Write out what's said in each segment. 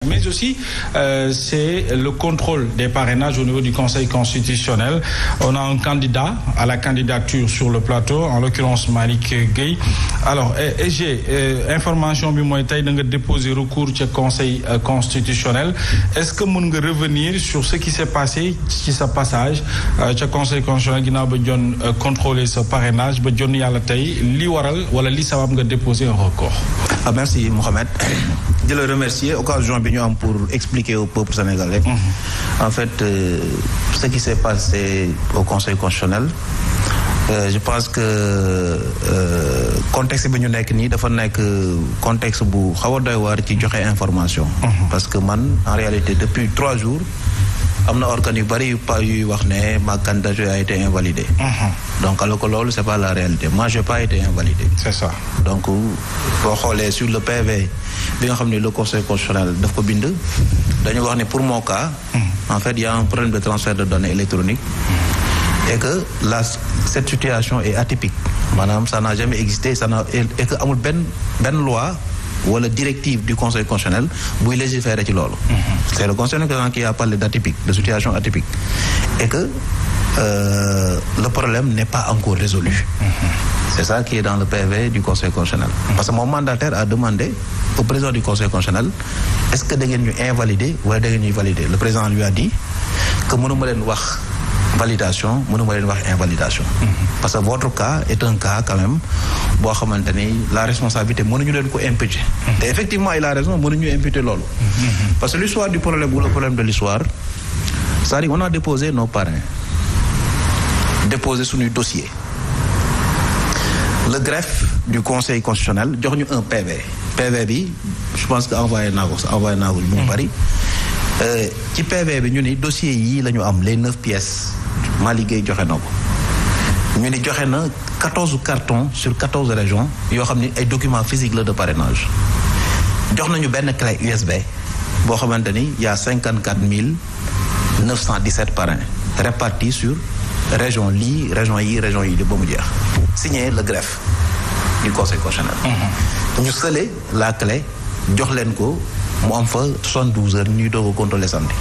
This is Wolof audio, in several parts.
Mais aussi, c'est le contrôle des parrainages au niveau du Conseil constitutionnel. On a un candidat à la candidature sur le plateau, en l'occurrence Malick Gueye. Alors, j'ai information bi mooy tey da nga déposer recours ca Conseil constitutionnel. Est-ce que mën nga revenir sur ce qui s'est passé ci sa passage ca Conseil constitutionnel ginnaaw ba jon contrôler ce parrainage ba jon yàlla tey li waral wala li sabab nga déposer un recours? Ah, merci Mohamed. Je le remercie. Occasion bi ñu am pour expliquer au peuple sénégalais. En fait, ce qui s'est passé au Conseil constitutionnel, je pense que contexte bi ñu nekk nii dafa nekk contexte bu xaw a doy waar ci joxe information. Parce que man en réalité depuis 3 jours am na organes yu bari yuy wax ne ma candidature a été invalidée. Donc alors que loolu c'est pas la réalité. Moi j'ai pas été invalidé. C'est ça. Donc boo xoolee sur le PV bi nga xam ne le Conseil constitutionnel daf ko bind dañu wax ne pour mon cas en fait il y a un problème de transfert de données électroniques et que cette situation est atypique maanaam ça n'a jamais existé et que amul benn loi wala directive du Conseil constitutionnel buy légiférer ci loolu. C'est le Conseil constitutionnel qui a parlé d'atypique, de situation atypique et que le problème n'est pas encore résolu. C'est ça qui est dans le PV du Conseil constitutionnel. Parce que mon mandataire a demandé au président du Conseil constitutionnel est-ce que da ngeen ñu invalider wala da ngeen ñuy valider. Le président lui a dit que mënuma leen wax validation mënuma leen wax invalidation. Parce que votre cas est un cas quand même boo xamante ni la responsabilité mënuñu leen ko imputer. Et effectivement il a raison mënuñu imputer loolu. Parce que l'histoire du problème ou le problème de l'histoire, c'est-à-dire on a déposé nos parrains, déposé suñuy dossier. Le greffe du Conseil constitutionnel jox ñu un PV bi je pense que envoyé naa ko ñu bari. Ci PV bi ñu ni dossier yii la ñu am les 9 pièces Malick Gueye joxe na ko ñu ni joxe na 14 cartons sur 14 régions yoo xam ni ay documents physiques la de parrainage jox nañu benn clé USB boo xamante ni y a 54 917 parrains répartis sur région yi ba mu jeex signé le greffe du Conseil constitutionnel. ñu scellé la clé jox leen ko mu am fa 72 heures ñuy doog a contrôler samedi.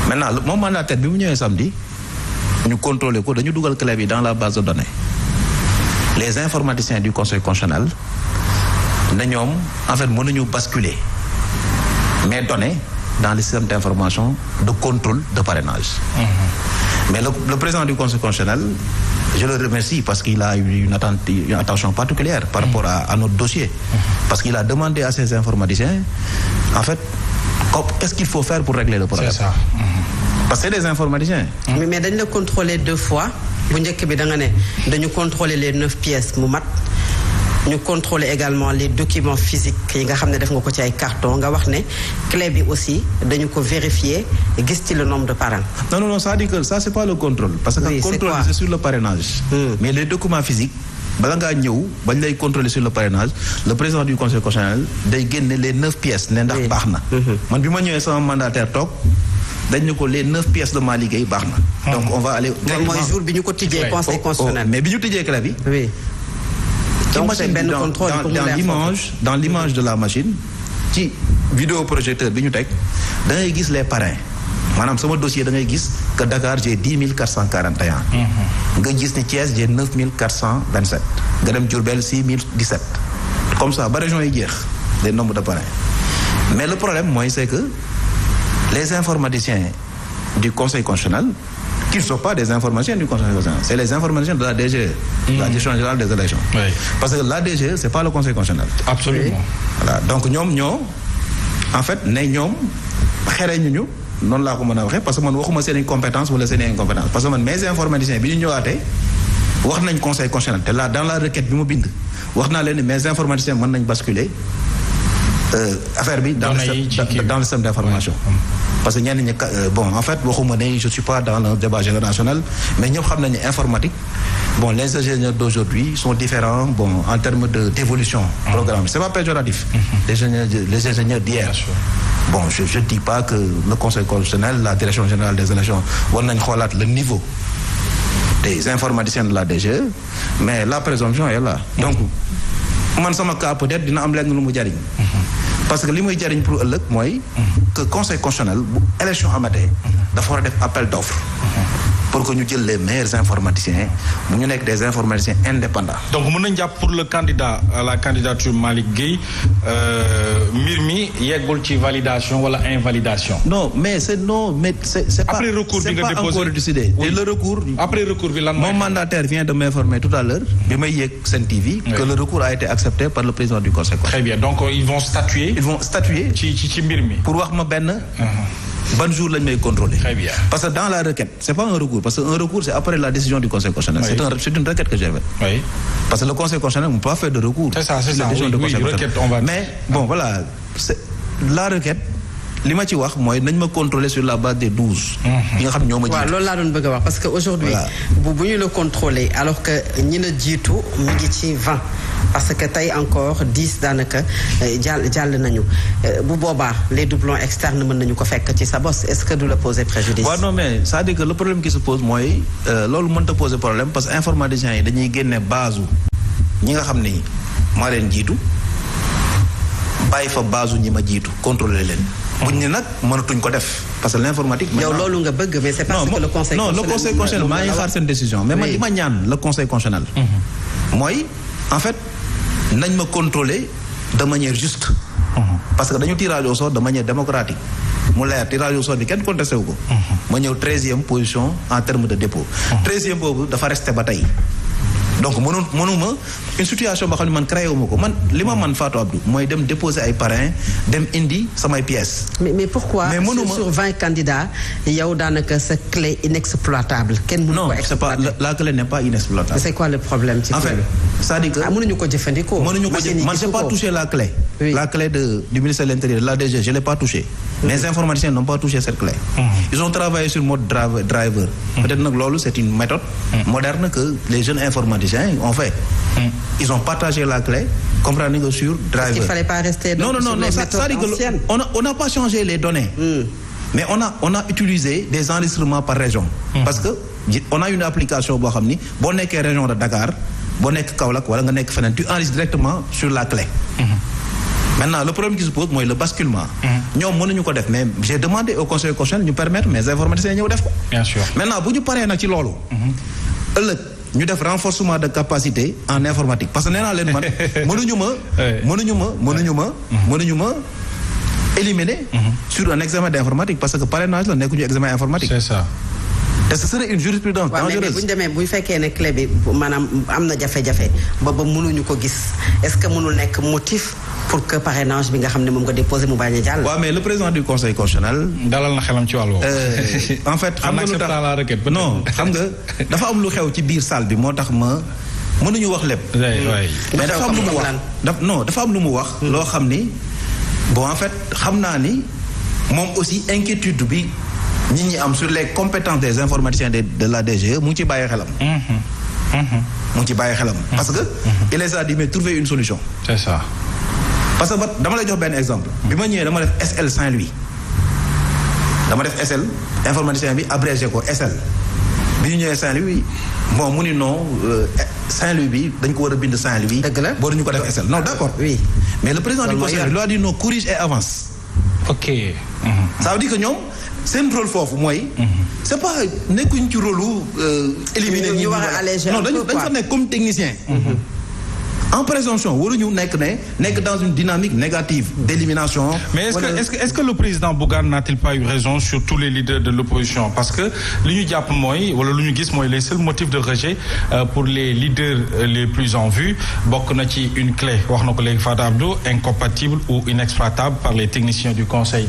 Maintenant moom mandataire bi mu ñëwee samedi ñu contrôler ko dañu dugal clé bi dans la base de données. Les informaticiens du Conseil constitutionnel ne ñoom en fait mënuñu basculer mes données dans le système d'information de contrôle de parrainage. Mais le président du Conseil constitutionnel, je le remercie parce qu'il a eu une attention particulière par rapport à notre dossier. Parce qu'il a demandé à ses informaticiens, en fait, qu'est-ce qu'il faut faire pour régler le problème. C'est ça. Parce que c'est des informaticiens. Mais dañu la contrôler 2 fois. Bu njëkk bi da nga ne dañu contrôler les 9 pièces mu mat. ñu contrôler également les documents physiques yi nga xam ne def nga ko ci ay carton nga wax ne clé bi aussi dañu ko vérifier gis ci le nombre de parrains. Non, ça dit que ça c'est pas le contrôle. Parce que le contrôle c'est sur le parrainage. Mais les documents physiques bala ngaa ñëw bañ lay contrôler sur le parrainage le président du Conseil constitutionnel day génne les 9 pièces ne ndax baax na. Man bi ma ñëwee sama mandataire toog dañ ne ko les 9 pièces de Malick Gueye baax na. Donc on va aller. mooy jour bi ñu ko tijjee Conseil constitutionnel. Mais bi ñu tijjee clé bi. Oui. Donc c'est benn contrôle dans l'image de la machine ci vidéoprojecteur bi ñu teg da ngay gis les parrains maanaam sama dossier da ngay gis que Dakar j'ai 10 441. nga gis ni Thiès j'ai 9 427. nga dem Diourbel 6 017. comme ça ba région yi jeex les nombres de parrains. Mais le problème mooy c'est que les informaticiens du Conseil constitutionnel qui ne sont pas des informaticiens du Conseil constitutionnel, c'est les informaticiens de la DGE, la Direction générale des élections. Oui. Parce que la DGE c'est pas le Conseil constitutionnel. Absolument. Voilà donc ñoo en fait ne ñoom xereñu ñu noonu laa ko mën a waxee parce que man waxuma seen compétence wala seen incompétence parce que man mes informaticiens bi ñu ñëwaatee wax nañ Conseil constitutionnel te là dans la requête bi mu bind wax naa leen ne mes informaticiens mën nañ basculer affaire bi dans le système d'information. Parce que ñenn ñi en fait waxuma ne je suis pas dans le débat générationnel mais ñëpp xam nañu informatique les ingénieurs d'aujourd'hui sont différents en termes d'évolution programme c'est pas péjoratif. Les ingénieurs d'hier. Je dis pas que le Conseil constitutionnel la Direction générale des élections war nañ xoolaat le niveau des informaticiens de la DGE mais la présomption est là. Donc man sama cas peut-être dina am lenn lu mu jariñ parce que li muy jariñ pour ëllëg mooy que conseil constitutionnel bu élection amatee dafa war a def appel d'offre pour que ñu jël les meilleurs informaticiens mu ñu nekk des informaticiens indépendants. donc mën nañ jàpp pour le candidat à la candidature Malick Gueye mbir mi yeggul ci validation wala invalidation. non mais c'est après recours bi nga déposé encore décidé. Oui. Et le recours. après recours bi lan mon mandataire vient de m'informer tout à l'heure bi may yéeg Sen TV. que le recours a été accepté par le président du conseil. très bien donc ils vont statuer. ci mbir mi. pour wax ma benn. ban jour lañ may contrôler. Très bien. Parce que dans la requête c'est pas un recours parce que un recours c'est après la décision du conseil constitutionnel. Oui. C'est une requête que j'ai faite. Oui. Parce que le conseil constitutionnel ne peut pas faire de recours. C'est ça. Oui, requête on va. Mais bon voilà la requête li ma ci wax mooy nañ ma contrôler sur la base des 12. yi nga xam ñoo ma jiitu. waaw loolu laa doon bëgg a wax parce que aujourd'hui bu ñu la contrôler alors que ñi la jiitu mu ngi ci 20. parce que tey encore 10 daanaka jàll nañu bu boobaa les doublons externes mën nañu ko fekk ci sa bos est-ce que du la poser préjudice. waaw non mais c'est-à-dire que le problème qui se pose mooy loolu mënta poser problème parce que informaticiens yi dañuy génne base ñi nga xam ni maa leen jiitu bàyyi fa base ñi ma jiitu contrôler leen. buñ ne nag mënatuñ ko def parce que l'informatique. yow loolu nga bëgg mais c'est parce que le conseil constitutionnel. non le conseil constitutionnel maa ngi xaar seen décision. mais man li ma ñaan le conseil constitutionnel. mooy en fait. nañ ma contrôler de manière juste. parce que dañu tirage au sort de manière démocratique. mu leer tirage au sort bi kenn contesté wu ko. ma ñëw 13e position en terme de dépôt. 13e boobu dafa resté ba tey. donc mënuma une situation boo xam ne man créé wu ma ko man li ma man Fatou Abdou mooy dem déposer ay parrains dem indi samay pièces. mais pourquoi sur 20 candidats yow daanaka sa clé inexploitable. kenn mënu ko exploiter. non c'est pas la clé n'est pas inexploitable. c'est quoi le problème ci en fait c'est-à-dire que mënuñu ko jëfandikoo. man j'ai pas touché la clé. Oui. La clé du ministère de l'Intérieur de la DG je l'ai pas touché. mes informaticiens n'ont pas touché cette clé. Ils ont travaillé sur mode driver. Peut-être nag loolu c'est une méthode moderne que les jeunes informaticiens ont fait. Ils ont partagé la clé comprenez que sur driver. Est-ce qu'il fallait pas rester sur les méthodes anciennes? On n'a pas changé les données. Mais on a utilisé des enregistrements par région. Parce que on a une application boo xam ni boo nekkee région de Dakar boo nekk Kaolack wala nga nekk feneen tu enregistres directement sur la clé. Maintenant le problème qui se pose mooy le basculement. ñoom mënuñu ko def mais j'ai demandé au conseil constitutionnel ñu permettre mes informaticiens ñëw def ko. Bien sûr. Maintenant bu ñu paree nag ci loolu. ëllëg ñu def renforcement de capacité en informatique parce que nee naa leen man mënuñu ma éliminer sur un examen d'informatique parce que parrainage la nekkuñu examen informatique. C'est ça. te ce serait une jurisprudence dangereuse. mais bu ñu demee bu fekkee ne clé bi maanaam am na jafe-jafe ba mënuñu ko gis est-ce que mënul nekk motif pour que parrainage bi nga xam ne moom nga déposé mu bañ a jàll. waaw mais le président du conseil constitutionnel. dalal na xelam ci wàll woowu. en fait xam nga lu tax la requête non xam nga dafa am lu xew ci biir salle bi moo tax mënuñu wax lépp. mais dafa am lu mu wax dafa am lu mu wax. loo xam ni bon en fait xam naa ni moom aussi inquiétude bi. nit ñi am sur les compétences des informaticiens de la DGE mu ngi ci bàyyi xelam. mu ngi ci bàyyi xelam. parce que il les a dit mais trouver une solution. C'est ça. parce que dama lay jox benn exemple. bi ma ñëwee dama def SL Saint-Louis. dama def SL informaticien bi abrégé ko SL. bi ñu ñëwee Saint-Louis bon mu ni non Saint-Louis bi dañ ko war a bind Saint-Louis. dëgg la boo ñu ko def SL non d'accord. oui mais le président du conseil lui a dit non corrige et avance. ok. ça veut dire que ñoom. seen rôle foofu mooy. c'est pas nekkuñ ci rôle éliminer ñu war a alléger non dañ fa nekk comme technicien. en présomption waruñu nekk dans une dynamique négative d'élimination. mais est-ce que le président Bougane n'a-t-il pas eu raison sur tous les leaders de l'opposition parce que li ñu jàpp mooy wala lu ñu gis mooy les seuls motifs de rejet pour les leaders les plus en vue bokk na ci une clé wax na ko léegi Fatou Abdou incompatible ou inexploitable par les techniciens du conseil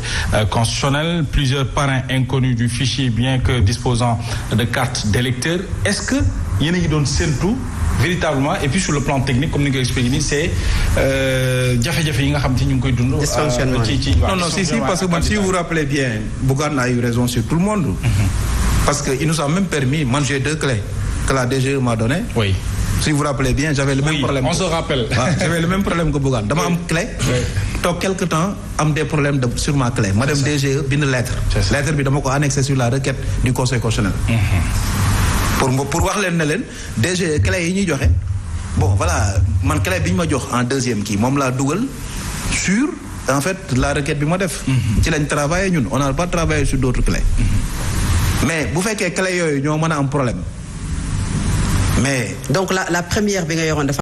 constitutionnel plusieurs parrains inconnus du fichier bien que disposant de cartes d'électeurs est-ce que yéen a ngi doon séntu véritablement et puis sur le plan technique comme ni nga ko expliqué nii c'est jafe-jafe yi nga xam te ñu ngi koy dund. ci non si parce que man si vous vous rappelez bien Bougane a eu raison sur tout le monde. parce que il nous a même permis man j'ai 2 clés que la DGE m'a donné. oui. si vous vous rappelez bien j'avais le même problème. on se rappelle. j'avais le même problème que Bougane dama am clé. toog quelque temps am des problèmes sur ma clé ma dem DGE bind lettre. lettre bi dama ko annexé sur la requête du conseil constitutionnel. pour wax leen ne leen DG clé yi ñuy joxe bon voilà man clé bi ñu ma jox en 2e kii moom laa dugal sur en fait la requête bi ma def. ci lañ travaillé ñun on n'a pas travaillé sur d'autres clés. mais bu fekkee clé yooyu ñoo mën a am problème mais. donc la première bi nga yoroon dafa